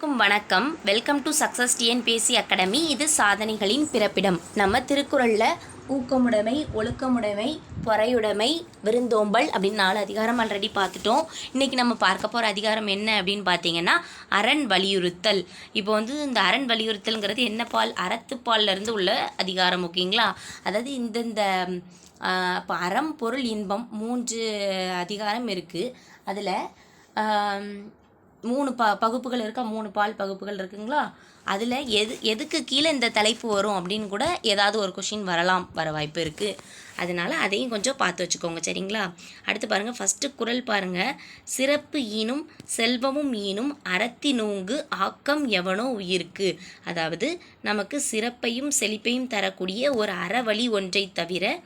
வணக்கம். Welcome to success TNPSC academy. இது சாதனைகளின் பிறப்பிடம். நம்ம திருக்குறளில் ஊக்கமுடைமை, ஒழுக்கமுடைமை, பொறையுடைமை, விருந்தோம்பல் அப்படின்னு 4 அதிகாரம் ஆல்ரெடி பார்த்துட்டோம். இன்றைக்கி நம்ம பார்க்க போகிற அதிகாரம் என்ன அப்படின்னு பார்த்தீங்கன்னா அரண் வலியுறுத்தல். இப்போ இந்த அரண் வலியுறுத்தல்ங்கிறது என்ன பால்? அறத்துப்பால்லேருந்து உள்ள அதிகாரம். ஓகேங்களா? அதாவது இந்த இப்போ அறம், பொருள், இன்பம் 3 அதிகாரம் இருக்குது. அதில் 3 பகுப்புகள் இருக்கா? 3 பால் பகுப்புகள் இருக்குங்களா? அதில் எதுக்கு கீழே இந்த தலைப்பு வரும் அப்படின்னு கூட ஏதாவது ஒரு கொஷின் வர வாய்ப்பு இருக்குது. அதனால் அதையும் கொஞ்சம் பார்த்து வச்சுக்கோங்க, சரிங்களா? அடுத்து பாருங்கள், ஃபஸ்ட்டு குறள் பாருங்கள். சிறப்பு ஈனும் செல்வமும் ஈனும் அறத்தினூங்கு ஆக்கம் எவனோ உயிருக்கு. அதாவது நமக்கு சிறப்பையும் செழிப்பையும் தரக்கூடிய ஒரு அறவழி ஒன்றை தவிர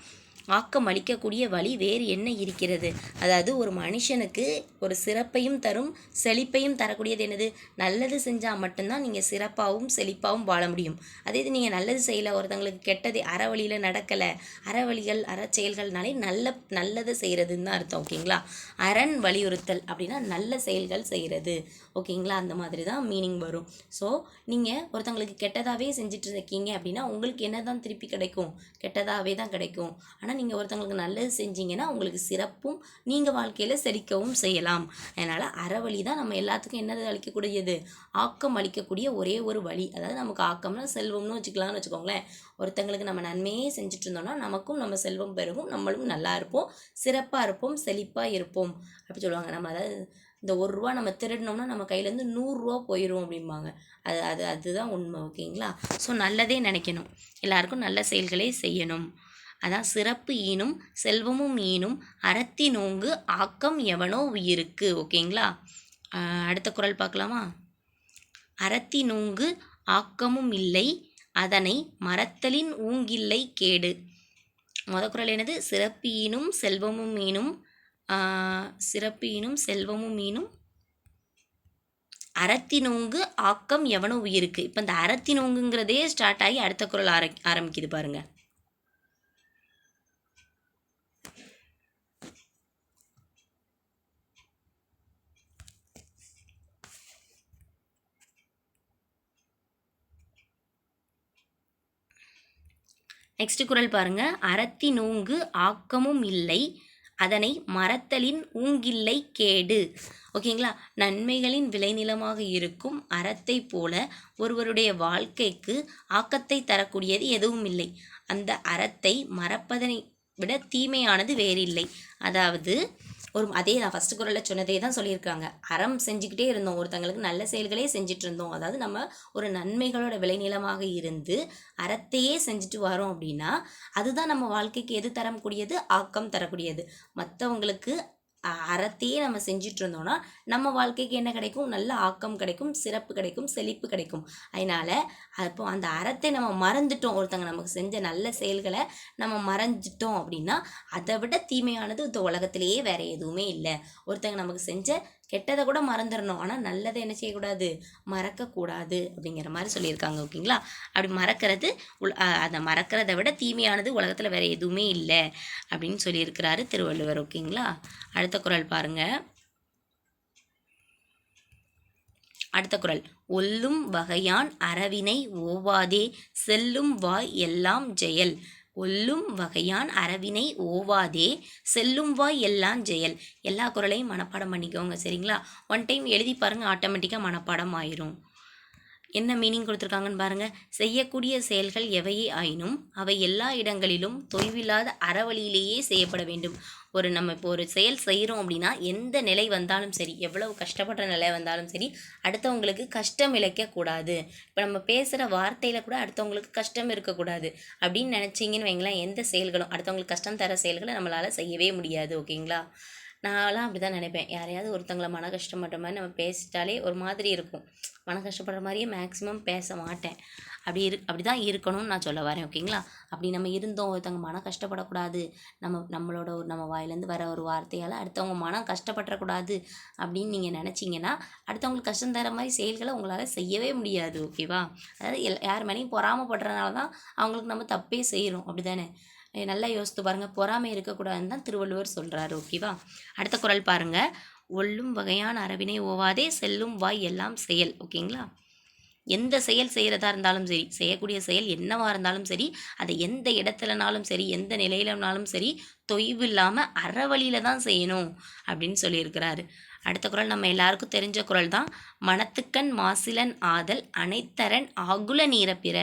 ஆக்கம் அளிக்கக்கூடிய வழி வேறு என்ன இருக்கிறது? அதாவது ஒரு மனுஷனுக்கு ஒரு சிறப்பையும் தரும் செழிப்பையும் தரக்கூடியது என்னது? நல்லது செஞ்சால் மட்டும்தான் நீங்கள் சிறப்பாகவும் செழிப்பாகவும் வாழ முடியும். அதே இது நீங்கள் நல்லது செய்யலை, ஒருத்தங்களுக்கு கெட்டது அறவழியில் நடக்கலை, அறவழிகள் செயல்கள்னாலே நல்லது செய்கிறதுன்னு தான் அர்த்தம். ஓகேங்களா? அரண் வலியுறுத்தல் அப்படின்னா நல்ல செயல்கள் செய்கிறது. ஓகேங்களா? அந்த மாதிரி தான் மீனிங் வரும். ஸோ நீங்கள் ஒருத்தங்களுக்கு கெட்டதாகவே செஞ்சுட்டு இருக்கீங்க அப்படின்னா உங்களுக்கு என்ன தான் திருப்பி கிடைக்கும்? கெட்டதாகவே தான் கிடைக்கும். ஆனால் நீங்கள் ஒருத்தங்களுக்கு நல்லது செஞ்சீங்கன்னா உங்களுக்கு சிறப்பும் நீங்கள் வாழ்க்கையில் செழிக்கவும் செய்யலாம். அதனால் அறவழி தான் நம்ம எல்லாத்துக்கும் என்னது அளிக்கக்கூடியது? ஆக்கம் அளிக்கக்கூடிய ஒரே ஒரு வழி. அதாவது நமக்கு ஆக்கம்னா செல்வம்னு வச்சுக்கலாம்னு வச்சுக்கோங்களேன். ஒருத்தங்களுக்கு நம்ம நன்மையே செஞ்சுட்டு இருந்தோம்னா நமக்கும் நம்ம செல்வம் பெருகும், நம்மளும் நல்லா இருப்போம், சிறப்பாக இருப்போம், செழிப்பாக இருப்போம் அப்படி சொல்லுவாங்க. நம்ம அதாவது இந்த ₹1 நம்ம திருடினோம்னா நம்ம கையிலேருந்து ₹100 போயிடும் அப்படிம்பாங்க. அதுதான் உண்மை. ஓகேங்களா? ஸோ நல்லதே நினைக்கணும், எல்லாருக்கும் நல்ல செயல்களே செய்யணும். அதான் சிறப்பு ஈனும் செல்வமும் ஈனும் அறத்தினோங்கு ஆக்கம் எவனோ உயிருக்கு. ஓகேங்களா? அடுத்த குறள் பார்க்கலாமா? அறத்தினூங்கு ஆக்கமும் இல்லை, அதனை மறத்தலின் ஊங்கில்லை கேடு. குறள் என்னது? சிறப்பு ஈனும் செல்வமும் ஈனும் அறத்தினோங்கு ஆக்கம் எவனோ உயிருக்கு. இப்போ இந்த அறத்தினோங்குங்கிறதே ஸ்டார்ட் ஆகி அடுத்த குறள் ஆரம்பிக்குது பாருங்க. நெக்ஸ்ட் குறள் பாருங்க. அறத்தினூங்கு ஆக்கமும் இல்லை, அதனை மறத்தலின் ஊங்கில்லை கேடு. ஓகேங்களா? நன்மைகளின் விளைநிலமாக இருக்கும் அறத்தை போல ஒருவருடைய வாழ்க்கைக்கு ஆக்கத்தை தரக்கூடியது எதுவும் இல்லை. அந்த அறத்தை மறப்பதனை விட தீமையானது வேறில்லை. அதாவது அதே நான் ஃபஸ்ட்டு குறளில் சொன்னதே தான் சொல்லியிருக்காங்க. அறம் செஞ்சுக்கிட்டே இருந்தோம், ஒருத்தங்களுக்கு நல்ல செயல்களே செஞ்சுட்டு இருந்தோம். அதாவது நம்ம ஒரு நன்மைகளோட விளைநிலமாக இருந்து அறத்தையே செஞ்சுட்டு வரோம் அப்படின்னா அதுதான் நம்ம வாழ்க்கைக்கு எது தரக்கூடியது? ஆக்கம் தரக்கூடியது. மற்றவங்களுக்கு அறத்தையே நம்ம செஞ்சுட்டு இருந்தோம்னா நம்ம வாழ்க்கைக்கு என்ன கிடைக்கும்? நல்ல ஆக்கம் கிடைக்கும், சிறப்பு கிடைக்கும், செழிப்பு கிடைக்கும். அதனால் அப்போ அந்த அறத்தை நம்ம மறந்துட்டோம், ஒருத்தங்க நமக்கு செஞ்ச நல்ல செயல்களை நம்ம மறந்துட்டோம் அப்படின்னா அதை விட தீமையானது இந்த உலகத்திலேயே வேறு எதுவுமே இல்லை. ஒருத்தங்க நமக்கு செஞ்ச கெட்டதை கூட மறந்துடணும், ஆனால் நல்லதை என்ன செய்யக்கூடாது? மறக்கக்கூடாது அப்படிங்கிற மாதிரி சொல்லியிருக்காங்க. ஓகேங்களா? அப்படி அதை மறக்கிறத விட தீமையானது உலகத்தில் வேறு எதுவுமே இல்லை அப்படின்னு சொல்லியிருக்கிறாரு திருவள்ளுவர். ஓகேங்களா? அடுத்த குறள் பாருங்க. அடுத்த குறள். ஒல்லும் வகையான் அறவினை ஓவாதே செல்லும் வாய் எல்லாம் ஜெயல். ஒல்லும் வகையான் அறவினை ஓவாதே செல்லும் வாய் எல்லாம் ஜெயல். எல்லா குறளையும் மனப்பாடம் பண்ணிக்கோங்க, சரிங்களா? 1 டைம் எழுதி பாருங்கள், ஆட்டோமேட்டிக்காக மனப்பாடம் ஆயிரும். என்ன மீனிங் கொடுத்துருக்காங்கன்னு பாருங்கள். செய்யக்கூடிய செயல்கள் எவையே ஆயினும் அவை எல்லா இடங்களிலும் தொய்வில்லாத அறவழியிலேயே செய்யப்பட வேண்டும். நம்ம இப்போ ஒரு செயல் செய்கிறோம் அப்படின்னா எந்த நிலை வந்தாலும் சரி, எவ்வளவு கஷ்டப்படுற நிலை வந்தாலும் சரி, அடுத்தவங்களுக்கு கஷ்டம் இழைக்கக்கூடாது. இப்போ நம்ம பேசுகிற வார்த்தையில் கூட அடுத்தவங்களுக்கு கஷ்டம் இருக்கக்கூடாது அப்படின்னு நினச்சிங்கன்னு வைங்களேன், எந்த செயல்களும் அடுத்தவங்களுக்கு கஷ்டம் தர செயல்களை நம்மளால் செய்யவே முடியாது. ஓகேங்களா? நான்லாம் அப்படி தான் நினைப்பேன். யாரையாவது ஒருத்தங்களை மன கஷ்டப்படுற மாதிரி நம்ம பேசிட்டாலே ஒரு மாதிரி இருக்கும். மன கஷ்டப்படுற மாதிரியே மேக்ஸிமம் பேச மாட்டேன். அப்படி தான் இருக்கணும்னு நான் சொல்ல வரேன். ஓகேங்களா? அப்படி நம்ம இருந்தோம், ஒருத்தவங்க மனம் கஷ்டப்படக்கூடாது, நம்ம வாயிலேருந்து வர ஒரு வார்த்தையால் அடுத்தவங்க மனம் கஷ்டப்படக்கூடாது அப்படின்னு நீங்கள் நினச்சிங்கன்னா அடுத்தவங்களுக்கு கஷ்டம் தர மாதிரி செயல்களை உங்களால் செய்யவே முடியாது. ஓகேவா? அதாவது யார் மேலேயும் பொறாமப்படுறதுனால தான் அவங்களுக்கு நம்ம தப்பே செய்கிறோம். அப்படி தானே? நல்லா யோசித்து பாருங்கள். பொறாமை இருக்கக்கூடாதுன்னு தான் திருவள்ளுவர் சொல்கிறாரு. ஓகேவா? அடுத்த குறள் பாருங்கள். ஒல்லும் வகையான அரவினை ஓவாதே செல்லும் வாய் எல்லாம் செயல். ஓகேங்களா? எந்த செயல் செய்கிறதா இருந்தாலும் சரி, செய்யக்கூடிய செயல் என்னவாக இருந்தாலும் சரி, அதை எந்த இடத்துலனாலும் சரி, எந்த நிலையிலனாலும் சரி, தொய்வு இல்லாமல் அறவழியில் தான் செய்யணும் அப்படின்னு சொல்லியிருக்கிறாரு. அடுத்த குறள் நம்ம எல்லாருக்கும் தெரிஞ்ச குறள் தான். மனத்துக்கண் மாசிலன் ஆதல் அனைத்தரன் ஆகுல நீர பிற.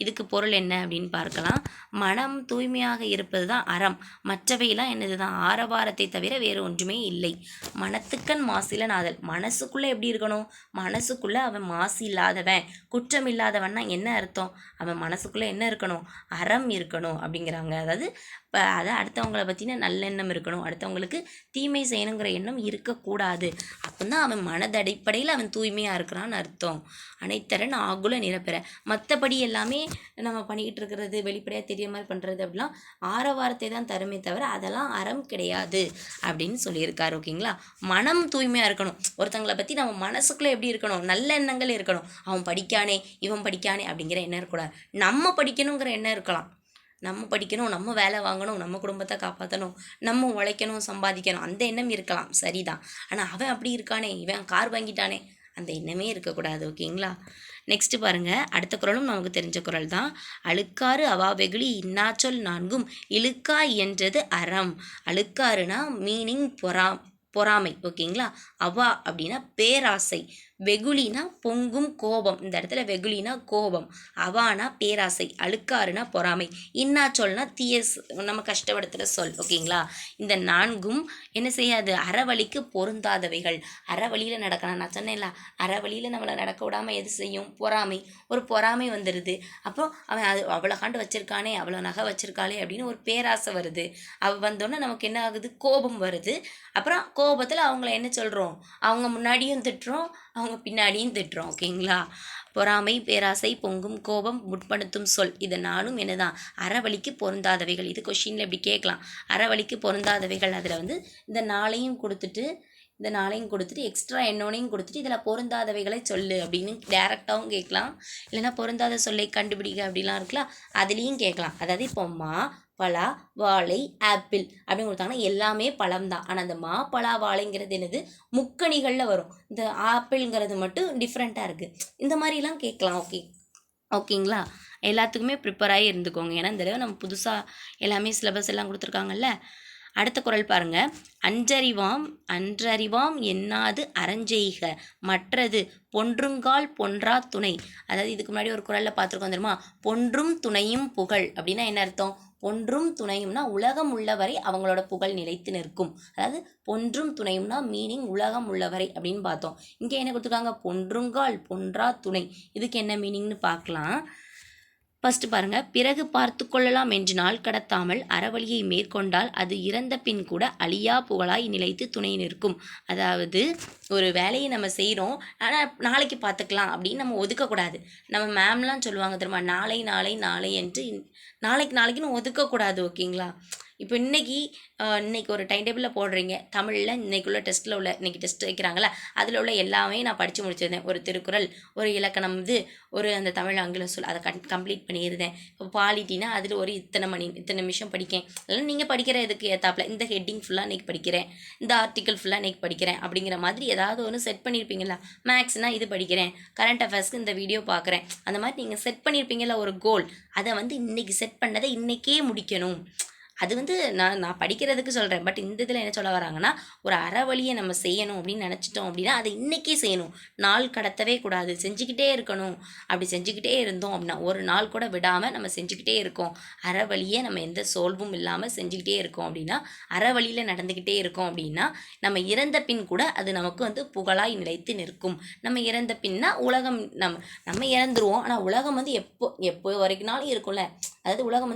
இதுக்கு பொருள் என்ன அப்படின்னு பார்க்கலாம். மனம் தூய்மையாக இருப்பது தான் அறம், மற்றவையெல்லாம் என்னது தான் ஆரவாரத்தை தவிர வேறு ஒன்றுமே இல்லை. மனத்துக்கண் மாசிலன் ஆதல், மனசுக்குள்ளே எப்படி இருக்கணும்? மனசுக்குள்ளே அவன் மாசு இல்லாதவன், குற்றம் இல்லாதவன்னா என்ன அர்த்தம்? அவன் மனசுக்குள்ளே என்ன இருக்கணும்? அறம் இருக்கணும் அப்படிங்கிறாங்க. அதாவது இப்போ அதை அடுத்தவங்களை பற்றின நல்லெண்ணம் இருக்கணும், அடுத்தவங்களுக்கு தீமை செய்யணுங்கிற எண்ணம் இருக்கக்கூடாது. அப்போ தான் அவன் மனதடிப்படையில் அவன் தூய்மையாக இருக்கிறான்னு அர்த்தம். அனைத்தரன் ஆகுல நிரப்பெற. மற்றபடி எல்லாமே நம்ம பண்ணிக்கிட்டு இருக்கிறது, வெளிப்படையாக தெரிய மாதிரி பண்ணுறது அப்படிலாம் ஆரவாரத்தை தான் தருமே தவிர அதெல்லாம் அறம் கிடையாது அப்படின்னு சொல்லியிருக்காரு. ஓகேங்களா? மனம் தூய்மையாக இருக்கணும். ஒருத்தங்களை பற்றி நம்ம மனசுக்குள்ளே எப்படி இருக்கணும்? நல்ல எண்ணங்கள் இருக்கணும். அவன் படிக்கானே, இவன் படிக்கானே அப்படிங்கிற எண்ணம் இருக்கக்கூடாது. நம்ம படிக்கணுங்கிற எண்ணம் இருக்கலாம். நம்ம படிக்கணும், நம்ம வேலை வாங்கணும், நம்ம குடும்பத்தை காப்பாற்றணும், நம்ம உழைக்கணும், சம்பாதிக்கணும், அந்த எண்ணம் இருக்கலாம், சரிதான். ஆனால் அவன் அப்படி இருக்கானே, இவன் கார் வாங்கிட்டானே, அந்த எண்ணமே இருக்கக்கூடாது. ஓகேங்களா? நெக்ஸ்ட்டு பாருங்கள். அடுத்த குறளும் நமக்கு தெரிஞ்ச குறள் தான். அழுக்காறு அவா வெகுளி இன்னாச்சொல் நான்கும் இழுக்கா என்றது அறம். அழுக்காறுனா மீனிங் பொறாமை. ஓகேங்களா? அவா அப்படின்னா பேராசை, வெகுளினா பொங்கும் கோபம். இந்த இடத்துல வெகுளினா கோபம், அவானா பேராசை, அழுக்காறுனா பொறாமை, இன்னா சொல்னா தீய நம்ம கஷ்டப்படுத்துகிற சொல். ஓகேங்களா? இந்த நான்கும் என்ன செய்யாது? அறவழிக்கு பொருந்தாதவைகள். அறவழியில் நடக்கணும். நான் சொன்னேன்ல, அறவழியில் நம்மளை நடக்க விடாமல் எது செய்யும்? பொறாமை. ஒரு பொறாமை வந்துடுது. அப்புறம் அவன் அது அவ்வளோ காண்டு வச்சுருக்கானே, அவ்வளோ நகை வச்சுருக்காளே அப்படின்னு ஒரு பேராசை வருது. அவள் வந்தோடனே நமக்கு என்ன ஆகுது? கோபம் வருது. அப்புறம் கோபத்தில் அவங்கள என்ன சொல்கிறோம்? அவங்க முன்னாடியும் திட்டுறோம், அவங்க பின்னாடியும் திட்டுறோம். ஓகேங்களா? பொறாமை, பேராசை, பொங்கும் கோபம், முற்படுத்தும் சொல், இது நானும் என்னதான் அறவழிக்கு பொருந்தாதவைகள். இது கொஷினில் இப்படி கேட்கலாம். அறவழிக்கு பொருந்தாதவைகள். அதில் வந்து இந்த நாளையும் கொடுத்துட்டு எக்ஸ்ட்ரா என்னோனையும் கொடுத்துட்டு இதில் பொருந்தாதவைகளை சொல்லு அப்படின்னு டேரெக்டாகவும் கேட்கலாம். இல்லைன்னா பொருந்தாத சொல்லை கண்டுபிடிக்க அப்படிலாம் இருக்கலாம், அதுலேயும் கேட்கலாம். அதாவது இப்போ மா, பலா, வாழை, ஆப்பிள் அப்படின்னு கொடுத்தாங்கன்னா எல்லாமே பழம் தான். ஆனால் அந்த மா, பலா, வாழைங்கிறது என்னது? முக்கணிகளில் வரும். இந்த ஆப்பிள்ங்கிறது மட்டும் டிஃப்ரெண்ட்டாக இருக்குது. இந்த மாதிரிலாம் கேட்கலாம். ஓகேங்களா? எல்லாத்துக்குமே ப்ரிப்பேர் ஆகி இருந்துக்கோங்க. ஏன்னா இந்த தடவை நம்ம புதுசாக எல்லாமே சிலபஸ் எல்லாம் கொடுத்துருக்காங்கல்ல. அடுத்த குறள் பாருங்க. அன்றறிவாம் என்னாது அறஞ்செய்க மற்றது பொன்றுங்கால் பொன்றா துணை. அதாவது இதுக்கு முன்னாடி ஒரு குறளில் பார்த்துருக்கோம் தெரியுமா? பொன்றும் துணையும் புகழ் அப்படின்னா என்ன அர்த்தம்? பொன்றும் துணையும்னா உலகம் உள்ளவரை அவங்களோட புகழ் நிலைத்து நிற்கும். அதாவது பொன்றும் துணையும்னா மீனிங் உலகம் உள்ளவரை அப்படின்னு பார்த்தோம். இங்கே என்ன கொடுத்துருக்காங்க? பொன்றுங்கால் பொன்றா துணை. இதுக்கு என்ன மீனிங்னு பார்க்கலாம். ஃபஸ்ட்டு பாருங்கள். பிறகு பார்த்து கொள்ளலாம் என்று நாள் கடத்தாமல் அறவழியை மேற்கொண்டால் அது இறந்த பின் கூட அழியா புகழாய் நிலைத்து துணை நிற்கும். அதாவது ஒரு வேலையை நம்ம செய்கிறோம், ஆனால் நாளைக்கு பார்த்துக்கலாம் அப்படின்னு நம்ம ஒதுக்கக்கூடாது. நம்ம மேம்லாம் சொல்லுவாங்க தெரியுமா? நாளை என்று நாளைக்குன்னு ஒதுக்கக்கூடாது. ஓகேங்களா? இப்போ இன்றைக்கி ஒரு டைம் டேபிளில் போடுறீங்க, தமிழில் இன்றைக்குள்ள டெஸ்ட்டில் உள்ள இன்றைக்கி டெஸ்ட் வைக்கிறாங்களே அதில் உள்ள எல்லாமே நான் படித்து முடிச்சிருந்தேன். ஒரு திருக்குறள், ஒரு இலக்கணம், ஒரு அந்த தமிழ் ஆங்கிலம் சொல், அதை கம்ப்ளீட் பண்ணியிருந்தேன். இப்போ பாலிட்டினா அதில் ஒரு இத்தனை நிமிஷம் படிக்கேன். அதெல்லாம் நீங்கள் படிக்கிற இதுக்கு ஏற்றாப்புல இந்த ஹெட்டிங் ஃபுல்லாக இன்றைக்கி படிக்கிறேன், இந்த ஆர்டிக்கல் ஃபுல்லாக இன்றைக்கி படிக்கிறேன் அப்படிங்கிற மாதிரி ஏதாவது ஒன்று செட் பண்ணியிருப்பீங்களா? மேக்ஸ்னால் இது படிக்கிறேன், கரண்ட் அஃபேர்ஸ்க்கு இந்த வீடியோ பார்க்குறேன், அந்த மாதிரி நீங்கள் செட் பண்ணியிருப்பீங்களா ஒரு கோல்? அதை இன்றைக்கி செட் பண்ணதை இன்றைக்கே முடிக்கணும். அது நான் படிக்கிறதுக்கு சொல்கிறேன். பட் இந்த இதில் என்ன சொல்ல வராங்கன்னா, ஒரு அறவழியை நம்ம செய்யணும் அப்படின்னு நினச்சிட்டோம் அப்படின்னா அதை இன்றைக்கே செய்யணும். நாள் கடத்தவே கூடாது, செஞ்சுக்கிட்டே இருக்கணும். அப்படி செஞ்சுக்கிட்டே இருந்தோம் அப்படின்னா ஒரு நாள் கூட விடாமல் நம்ம செஞ்சுக்கிட்டே இருக்கோம், அறவழியை நம்ம எந்த சோல்வும் இல்லாமல் செஞ்சுக்கிட்டே இருக்கோம் அப்படின்னா, அறவழியில் நடந்துக்கிட்டே இருக்கோம் அப்படின்னா நம்ம இறந்த பின் கூட அது நமக்கு புகழாய் நிலைத்து நிற்கும். நம்ம இறந்த பின்னா உலகம் நம்ம இறந்துருவோம், ஆனால் உலகம் எப்போ வரைக்கும்னாலும் இருக்கும்ல. அதாவது உலகம்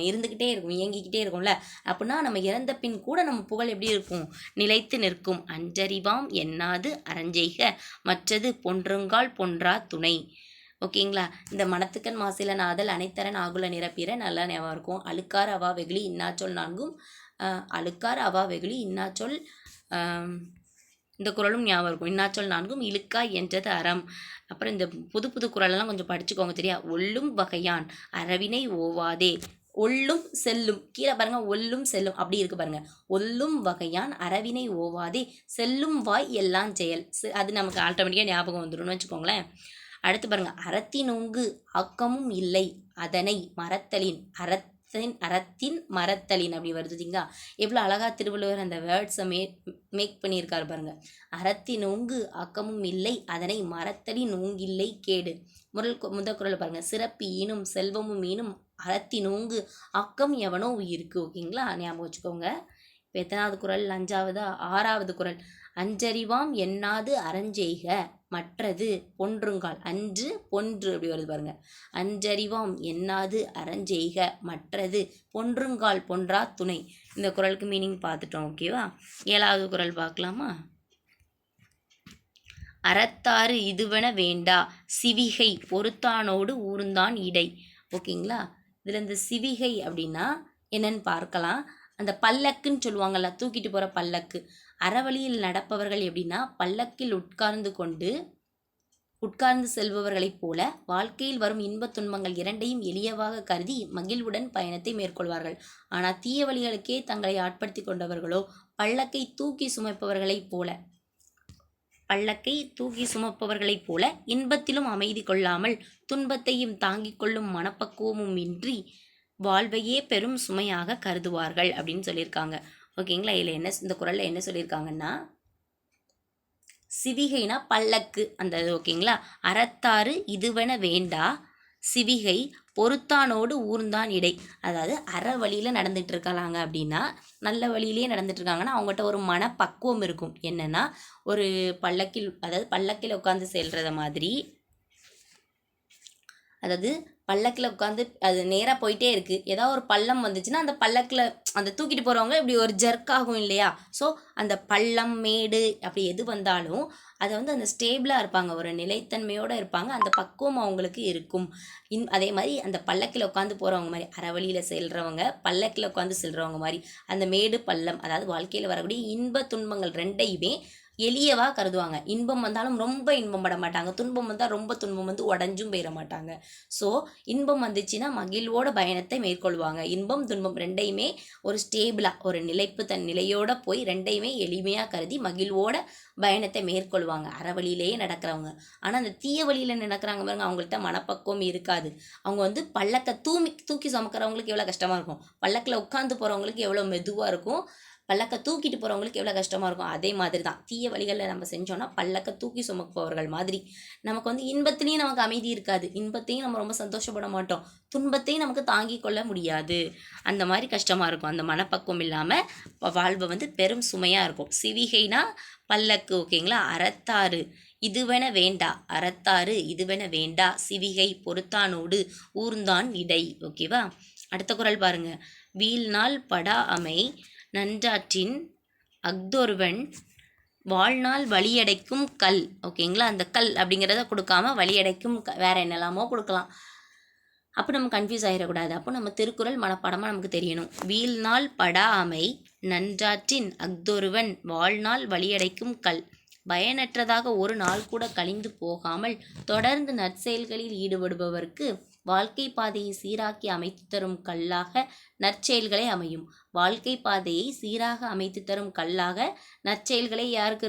இருந்துக்கிட்டே இருக்கும், இயங்கிக்கிட்டே இருக்கும்ல. அப்படின்னா நம்ம இறந்த பின் கூட நம்ம புகழ் எப்படி இருக்கும்? நிலைத்து நிற்கும். அன்றறிவாம் என்னாது அறஞ்செய்க மற்றது பொன்றுங்கால் பொன்றா துணை. ஓகேங்களா? இந்த மனத்துக்கண் மாசில நாதல் அனைத்தரன் ஆகுல நிரப்பிற நல்லா ஞாபகம் இருக்கும். அழுக்கார் அவா வெகுளி இன்னாச்சொல் நான்கும், அழுக்கார் அவா வெகுளி இன்னாச்சொல், இந்த குறளும் ஞாபகம் இருக்கும். இன்னாச்சொல் நான்கும் இழுக்கா என்றது அறம். அப்புறம் இந்த புது குறளெல்லாம் கொஞ்சம் படிச்சுக்கோங்க. சரியா? ஒல்லும் வகையான் அரவினை ஓவாதே. ஒல்லும் செல்லும், கீழே பாருங்க ஒல்லும் செல்லும் அப்படி இருக்கு பாருங்க. ஒல்லும் வகையான் அறவினை ஓவாதே செல்லும் வாய் எல்லாம் செயல். அது நமக்கு ஆட்டோமேட்டிக்காக ஞாபகம் வந்துடும்னு வச்சுக்கோங்களேன். அடுத்து பாருங்க, அறத்தினோங்கு ஆக்கமும் இல்லை அதனை மறத்தலின், அறத்தின் மறத்தலின் அப்படி வருதுங்களா. எவ்வளோ அழகா திருவள்ளுவர் அந்த வேர்ட்ஸை மேக் பண்ணியிருக்காரு பாருங்க. அறத்தினோங்கு ஆக்கமும் இல்லை அதனை மறத்தலின் ஓங்கில்லை கேடு. முதல் குறள் பாருங்க, சிறப்பு ஈனும் செல்வமும் ஈனும் அறத்தினோங்கு ஆக்கம் எவனோ உயிருக்கு. ஓகேங்களா, ஞாபகம் வச்சுக்கோங்க. இப்போ எத்தனாவது குறள்? 5ஆவதா? 6ஆவது குறள். அஞ்சறிவாம் எண்ணாது அறஞ்செய்க மற்றது பொன்றுங்கால். அன்று பொன்று அப்படி வருது பாருங்க. அஞ்சறிவாம் எண்ணாது அறஞ்செய்க மற்றது பொன்றுங்கால் பொன்றா துணை. இந்த குறளுக்கு மீனிங் பார்த்துட்டோம். ஓகேவா? 7ஆவது குறள் பார்க்கலாமா? அறத்தாறு இதுவென வேண்டா சிவிகை பொறுத்தானோடு ஊர்ந்தான் இடை. ஓகேங்களா, இதில் இந்த சிவிகை அப்படின்னா என்னன்னு பார்க்கலாம். அந்த பல்லக்குன்னு சொல்லுவாங்கள்ல, தூக்கிட்டு போகிற பல்லக்கு. அறவழியில் நடப்பவர்கள் எப்படின்னா பல்லக்கில் உட்கார்ந்து செல்பவர்களைப் போல வாழ்க்கையில் வரும் இன்பத் துன்பங்கள் இரண்டையும் எளியவாக கருதி மகிழ்வுடன் பயணத்தை மேற்கொள்வார்கள். ஆனால் தீய வழிகளுக்கே தங்களை ஆட்படுத்தி கொண்டவர்களோ பல்லக்கை தூக்கி சுமப்பவர்களைப் போல இன்பத்திலும் அமைதி கொள்ளாமல் துன்பத்தையும் தாங்கிக் கொள்ளும் மனப்பக்குவமும் இன்றி வாழ்வையே பெரும் சுமையாக கருதுவார்கள் அப்படின்னு சொல்லியிருக்காங்க. ஓகேங்களா, இதில் இந்த குறளில் என்ன சொல்லியிருக்காங்கன்னா, சிவிகைனா பல்லக்கு அந்த இது. ஓகேங்களா, அறத்தாறு இதுவென வேண்டா சிவிகை பொறுத்தானோடு ஊர்ந்தான் இடை. அதாவது அற வழியில் நடந்துட்டு இருக்கலாங்க அப்படின்னா, நல்ல வழியிலே நடந்துட்டு இருக்காங்கன்னா அவங்ககிட்ட ஒரு மனப்பக்குவம் இருக்கும். என்னன்னா, ஒரு பல்லக்கில் உட்காந்து செல்றத மாதிரி, அதாவது பல்லக்கில் உட்காந்து அது நேராக போயிட்டே இருக்குது. ஏதாவது ஒரு பள்ளம் வந்துச்சுன்னா அந்த பல்லக்கில் அந்த தூக்கிட்டு போகிறவங்க இப்படி ஒரு ஜர்க் ஆகும் இல்லையா. ஸோ அந்த பள்ளம் மேடு அப்படி எது வந்தாலும் அதை அந்த ஸ்டேபிளாக இருப்பாங்க, ஒரு நிலைத்தன்மையோடு இருப்பாங்க, அந்த பக்குவம் அவங்களுக்கு இருக்கும். அதே மாதிரி அந்த பல்லக்கில் உட்காந்து போகிறவங்க மாதிரி, அறவழியில் செல்கிறவங்க பல்லக்கில் உட்காந்து செல்கிறவங்க மாதிரி அந்த மேடு பள்ளம், அதாவது வாழ்க்கையில் வரக்கூடிய இன்ப துன்பங்கள் ரெண்டையுமே எளியவா கருதுவாங்க. இன்பம் வந்தாலும் ரொம்ப இன்பம் பட மாட்டாங்க, துன்பம் வந்தால் ரொம்ப துன்பம் உடஞ்சும் போயிட மாட்டாங்க. ஸோ இன்பம் வந்துச்சுன்னா மகிழ்வோட பயணத்தை மேற்கொள்வாங்க. இன்பம் துன்பம் ரெண்டையுமே ஒரு ஸ்டேபிளாக ஒரு நிலையோட போய் ரெண்டையுமே எளிமையாக கருதி மகிழ்வோட பயணத்தை மேற்கொள்வாங்க அறவழியிலேயே நடக்கிறவங்க. ஆனால் அந்த தீய வழியில் நடக்கிறாங்க பாருங்க, அவங்கள்ட்ட மனப்பக்குவம் இருக்காது. அவங்க பல்லக்கை தூக்கி சுமக்கிறவங்களுக்கு எவ்வளோ கஷ்டமாக இருக்கும், பல்லக்கில் உட்காந்து போகிறவங்களுக்கு எவ்வளோ மெதுவாக இருக்கும், பல்லக்கை தூக்கிட்டு போகிறவங்களுக்கு எவ்வளோ கஷ்டமாக இருக்கும். அதே மாதிரி தான் தீய வழிகளில் நம்ம செஞ்சோன்னா பல்லக்கை தூக்கி சுமப்பவர்கள் மாதிரி நமக்கு இன்பத்துலேயும் நமக்கு அமைதி இருக்காது, இன்பத்தையும் நம்ம ரொம்ப சந்தோஷப்பட மாட்டோம், துன்பத்தையும் நமக்கு தாங்கி கொள்ள முடியாது. அந்த மாதிரி கஷ்டமாக இருக்கும். அந்த மனப்பக்குவம் இல்லாமல் வாழ்வு பெரும் சுமையாக இருக்கும். சிவிகைனா பல்லக்கு. ஓகேங்களா, அறத்தாறு இதுவென வேண்டா, அறத்தாறு இதுவென வேண்டா சிவிகை பொறுத்தானோடு ஊர்ந்தான் இடை. ஓகேவா, அடுத்த குறள் பாருங்க. வீழ்நாள் படா அமை நன்றாற்றின் அஃதொருவன் வாழ்நாள் வழியடைக்கும் கல். ஓகேங்களா, அந்த கல் அப்படிங்கிறத கொடுக்காம வழியடைக்கும் வேற என்னெல்லாமோ கொடுக்கலாம். அப்போ நம்ம கன்ஃபியூஸ் ஆகிடக்கூடாது. அப்போ நம்ம திருக்குறள் மனப்பாடமாக நமக்கு தெரியணும். வீழ்நாள் படா அமை நன்றாற்றின் அஃதொருவன் வாழ்நாள் வழியடைக்கும் கல். பயனற்றதாக ஒரு நாள் கூட கழிந்து போகாமல் தொடர்ந்து நற்செயல்களில் ஈடுபடுபவருக்கு வாழ்க்கை பாதையை சீராக்கி அமைத்து தரும் கல்லாக நற்செயல்களே அமையும். வாழ்க்கை பாதையை சீராக அமைத்து தரும் கல்லாக நற்செயல்களே யாருக்கு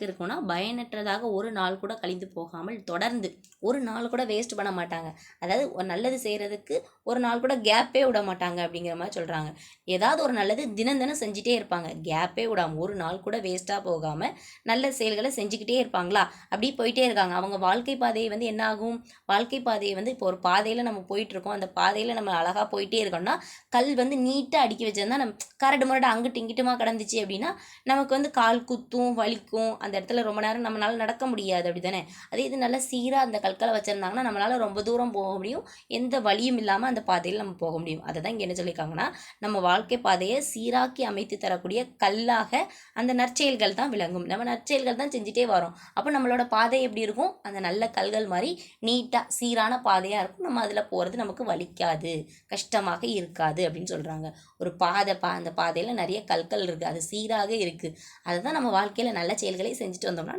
இருக்கும்னா பயனற்றதாக ஒரு நாள் கூட கழிந்து போகாமல் தொடர்ந்து ஒரு நாள் கூட வேஸ்ட் பண்ண மாட்டாங்க. அதாவது ஒரு நல்லது செய்கிறதுக்கு ஒரு நாள் கூட கேப்பே விட மாட்டாங்க அப்படிங்கிற மாதிரி சொல்கிறாங்க. ஏதாவது ஒரு நல்லது தினம் செஞ்சுட்டே இருப்பாங்க, கேப்பே விடாமல் ஒரு நாள் கூட வேஸ்ட்டாக போகாமல் நல்ல செயல்களை செஞ்சுக்கிட்டே இருப்பாங்களா, அப்படி போயிட்டே இருக்காங்க. அவங்க வாழ்க்கை பாதையை என்ன ஆகும், வாழ்க்கை பாதையை இப்போ ஒரு பாதையில் நம்ம போயிட்டுருக்கோம், அந்த பாதையில் நம்ம அழகாக போயிட்டே இருக்கோம்னா கல் நீட்டாக அடுக்கி வச்சிருந்தா நம்ம கரடு முரடு அங்கிட்டு இங்கிட்டுமா கிடந்துச்சு அப்படின்னா நமக்கு கால் குத்தும் வலிக்கும், அந்த இடத்துல ரொம்ப நேரம் நம்மளால நடக்க முடியாது. அப்படி தானே, அதே இது நல்லா சீராக அந்த கற்களை வச்சுருந்தாங்கன்னா நம்மளால ரொம்ப தூரம் போக முடியும், எந்த வழியும் இல்லாமல் அந்த பாதையில் நம்ம போக முடியும். அதை தான் இங்கே என்ன சொல்லியிருக்காங்கன்னா, நம்ம வாழ்க்கை பாதையை சீராக்கி அமைத்து தரக்கூடிய கல்லாக அந்த நற்செயல்கள் தான் விளங்கும். நம்ம நற்செயல்கள் தான் செஞ்சுட்டே வரோம். அப்போ நம்மளோட பாதை எப்படி இருக்கும், அந்த நல்ல கல்கள் மாதிரி நீட்டாக சீரான பாதையாக இருக்கும். நம்ம அதில் போகிறது நமக்கு வலிக்காது, கஷ்டமாக இருக்காது அப்படின்னு சொல்கிறாங்க. ஒரு பாதை அந்த பாதையில் நிறைய கற்கள் இருக்குது, அது சீராக இருக்குது. அதுதான் நம்ம வாழ்க்கையில் நல்ல செயல்கள் நற்செயல்களை செஞ்சுட்டு வந்தோம்னா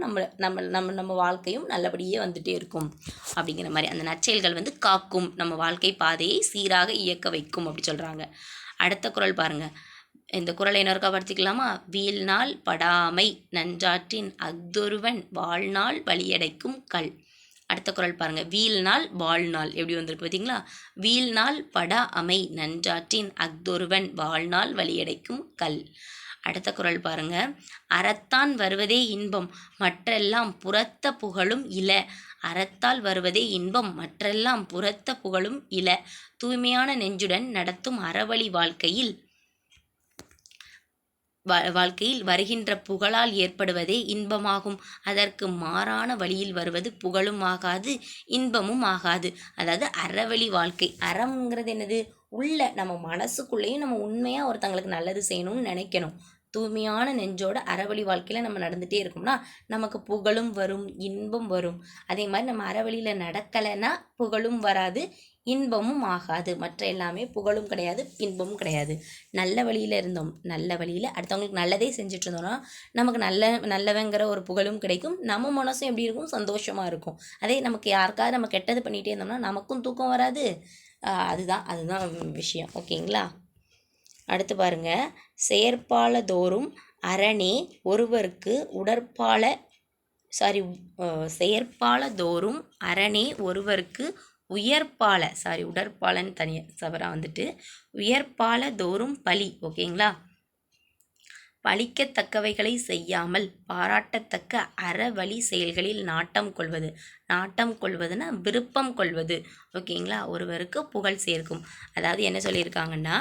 நம்ம வாழ்க்கையும் நல்லபடியே வந்துகிட்டே இருக்கும் அப்படிங்கிற மாதிரி. அந்த நற்செயல்கள் வந்து காக்கும், நம்ம வாழ்க்கை பாதையை சீராக இயக்க வைக்கும் அப்படி சொல்கிறாங்க. அடுத்த குறள் பாருங்கள். இந்த குறளை இன்னொருக்கா படிச்சுக்கலாமா? வீழ்நாள் படாமை நன்றாற்றின் அஃதொருவன் வாழ்நாள் வழியடைக்கும் கல். அடுத்த குறள் பாருங்கள். வீழ்நாள் வாழ்நாள் எப்படி வந்திருக்கு பார்த்தீங்களா? வீழ்நாள் படா அமை நன்றாற்றின் அஃதொருவன் வாழ்நாள் வழியடைக்கும் கல். அடுத்த குறள் பாருங்க. அறத்தான் வருவதே இன்பம் மற்றெல்லாம் புறத்த புகழும் இல. அறத்தால் வருவதே இன்பம் மற்றெல்லாம் புறத்த புகழும் இல. தூய்மையான நெஞ்சுடன் நடத்தும் அறவழி வாழ்க்கையில் வருகின்ற புகழால் ஏற்படுவதே இன்பமாகும். அதற்கு மாறான வழியில் வருவது புகழும் ஆகாது இன்பமும் ஆகாது. அதாவது அறவழி வாழ்க்கை. அறம்ங்கிறது என்னது? நம்ம மனசுக்குள்ளேயும் நம்ம உண்மையாக ஒருத்தங்களுக்கு நல்லது செய்யணும்னு நினைக்கணும். தூய்மையான நெஞ்சோட அறவழி வாழ்க்கையில் நம்ம நடந்துகிட்டே இருக்கோம்னா நமக்கு புகழும் வரும், இன்பம் வரும். அதே மாதிரி நம்ம அறவழியில் நடக்கலைன்னா புகழும் வராது, இன்பமும் ஆகாது. மற்ற எல்லாமே புகழும் கிடையாது, இன்பமும் கிடையாது. நல்ல வழியில் இருந்தோம், நல்ல வழியில் அடுத்தவங்களுக்கு நல்லதே செஞ்சுட்டு இருந்தோம்னா நமக்கு நல்லவங்கிற ஒரு புகழும் கிடைக்கும், நம்ம மனசும் எப்படி இருக்கும்? சந்தோஷமாக இருக்கும். அதே நமக்கு யாருக்காவது நம்ம கெட்டது பண்ணிகிட்டே இருந்தோம்னா நமக்கும் தூக்கம் வராது. அதுதான் விஷயம். ஓகேங்களா? அடுத்து பாருங்க. செயற்பால தோறும் அரணே ஒருவருக்கு செயற்பால தோறும் அரணே ஒருவருக்கு உடற்பாலன்னு தவறாக வந்துட்டு உயர்பால தோறும் பழி. ஓகேங்களா? பழிக்கத்தக்கவைகளை செய்யாமல் பாராட்டத்தக்க அறவழி செயல்களில் நாட்டம் கொள்வதுன்னா விருப்பம் கொள்வது. ஓகேங்களா? ஒருவருக்கு புகழ் சேர்க்கும். அதாவது என்ன சொல்லியிருக்காங்கன்னா,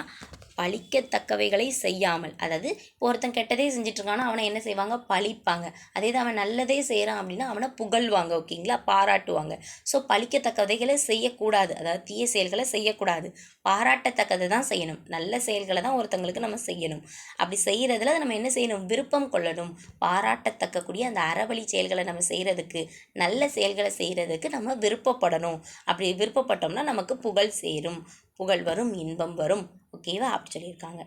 பழிக்கத்தக்கவைகளை செய்யாமல், அதாவது இப்போ ஒருத்தன் கெட்டதே செஞ்சிட்ருக்கானா அவனை என்ன செய்வாங்க? பழிப்பாங்க. அதே தான் அவன் நல்லதே செய்கிறான் அப்படின்னா அவனை புகழ்வாங்க. ஓகேங்களா? பாராட்டுவாங்க. ஸோ பழிக்கத்தக்கவைகளை செய்யக்கூடாது, அதாவது தீய செயல்களை செய்யக்கூடாது, பாராட்டத்தக்கதை தான் செய்யணும். நல்ல செயல்களை தான் ஒருத்தங்களுக்கு நம்ம செய்யணும். அப்படி செய்கிறதுல நம்ம என்ன செய்யணும்? விருப்பம் கொள்ளணும். பாராட்டத்தக்கக்கூடிய அந்த அறவழி செயல்களை நம்ம செய்கிறதுக்கு, நல்ல செயல்களை செய்கிறதுக்கு நம்ம விருப்பப்படணும். அப்படி விருப்பப்பட்டோம்னா நமக்கு புகழ் சேரும், புகழ் வரும், இன்பம் வரும். ஓகேவா? அப்படி சொல்லியிருக்காங்க.